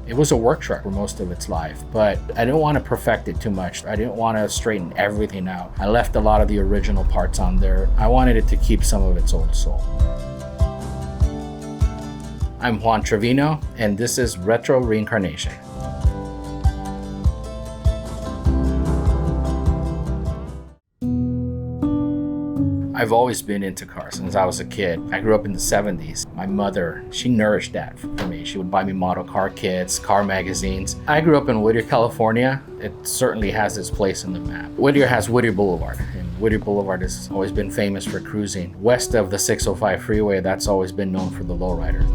It was a work truck for most of its life, but I didn't want to perfect it too much. I didn't want to straighten everything out. I left a lot of the original parts on there. I wanted it to keep some of its old soul. I'm Juan Trevino, and this is Retro Reincarnation. I've always been into cars since I was a kid. I grew up in the 70s. My mother, she nourished that for me. She would buy me model car kits, car magazines. I grew up in Whittier, California. It certainly has its place in the map. Whittier has Whittier Boulevard, and Whittier Boulevard has always been famous for cruising. West of the 605 freeway, that's always been known for the lowrider.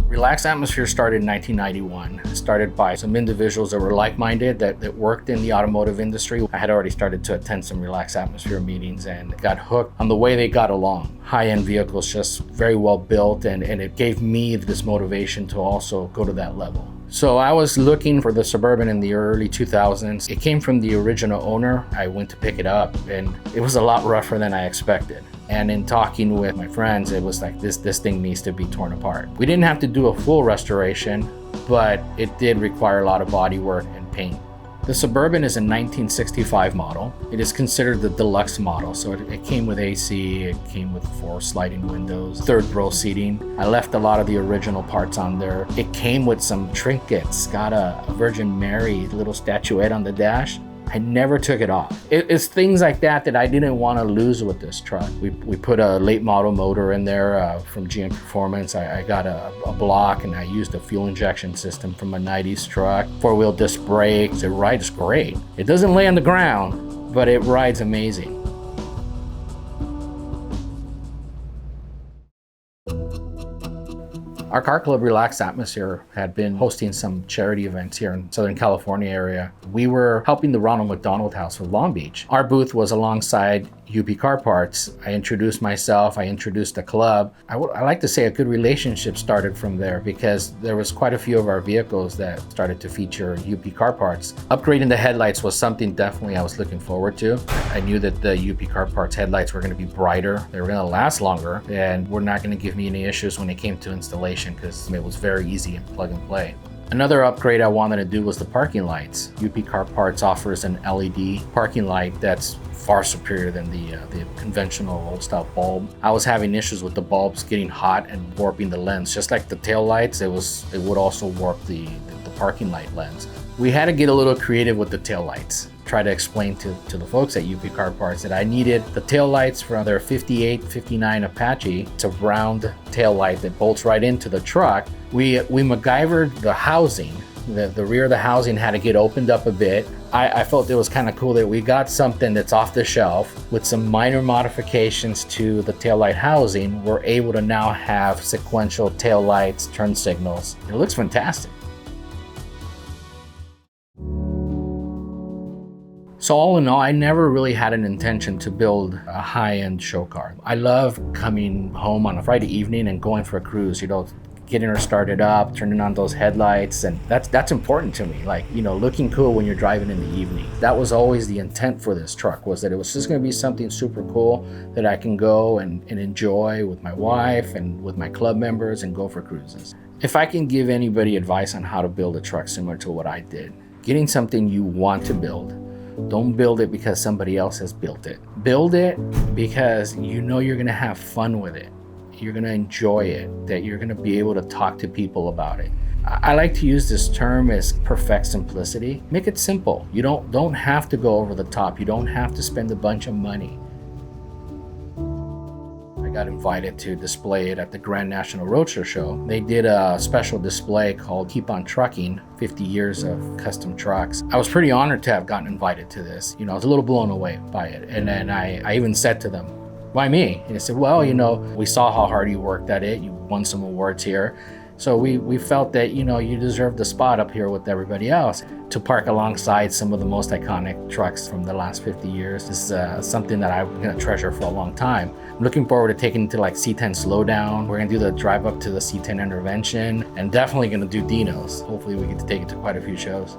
Relaxed Atmosphere started in 1991. It started by some individuals that were like-minded that worked in the automotive industry. I had already started to attend some Relaxed Atmosphere meetings and got hooked on the way they got along. High-end vehicles, just very well built, and it gave me this motivation to also go to that level. So I was looking for the Suburban in the early 2000s. It came from the original owner. I went to pick it up, and it was a lot rougher than I expected. And in talking with my friends, it was like, this thing needs to be torn apart. We didn't have to do a full restoration, but it did require a lot of body work and paint. The Suburban is a 1965 model. It is considered the deluxe model. So it came with AC, it came with 4 sliding windows, 3rd row seating. I left a lot of the original parts on there. It came with some trinkets, got a Virgin Mary little statuette on the dash. I never took it off. It's things like that I didn't want to lose with this truck. We put a late model motor in there from GM Performance. I got a block, and I used a fuel injection system from a 90s truck. 4-wheel disc brakes. It rides great. It doesn't lay on the ground, but it rides amazing. Our car club, Relaxed Atmosphere, had been hosting some charity events here in Southern California area. We were helping the Ronald McDonald House of Long Beach. Our booth was alongside UP Car Parts. I introduced myself, I introduced the club. I like to say a good relationship started from there, because there was quite a few of our vehicles that started to feature UP Car Parts. Upgrading the headlights was something definitely I was looking forward to. I knew that the UP Car Parts headlights were going to be brighter, they were going to last longer, and were not going to give me any issues when it came to installation, because it was very easy and plug and play. Another upgrade I wanted to do was the parking lights. UP Car Parts offers an LED parking light that's far superior than the conventional old style bulb. I was having issues with the bulbs getting hot and warping the lens. Just like the tail lights, it would also warp the parking light lens. We had to get a little creative with the tail lights. Try to explain to the folks at UP Car Parts that I needed the tail lights from their 58, 59 Apache. It's a round tail light that bolts right into the truck. We MacGyvered the housing. The rear of the housing had to get opened up a bit. I felt it was kind of cool that we got something that's off the shelf with some minor modifications to the taillight housing. We're able to now have sequential tail lights, turn signals. It looks fantastic. So all in all, I never really had an intention to build a high-end show car. I love coming home on a Friday evening and going for a cruise, getting her started up, turning on those headlights, and that's important to me. Like, looking cool when you're driving in the evening. That was always the intent for this truck, was that it was just gonna be something super cool that I can go and enjoy with my wife and with my club members and go for cruises. If I can give anybody advice on how to build a truck similar to what I did, getting something you want to build. Don't build it because somebody else has built it. Build it because you're gonna have fun with it. You're gonna enjoy it, that you're gonna be able to talk to people about it. I like to use this term as perfect simplicity. Make it simple. You don't have to go over the top. You don't have to spend a bunch of money. I got invited to display it at the Grand National Roadshow show. They did a special display called Keep on Trucking, 50 years of custom trucks. I was pretty honored to have gotten invited to this. I was a little blown away by it. And then I even said to them, why me? And they said, well, we saw how hard you worked at it. You won some awards here. So we felt that, you deserved a spot up here with everybody else to park alongside some of the most iconic trucks from the last 50 years. This is something that I'm going to treasure for a long time. I'm looking forward to taking it to like C10 Slowdown. We're going to do the drive up to the C10 Intervention, and definitely going to do Dino's. Hopefully we get to take it to quite a few shows.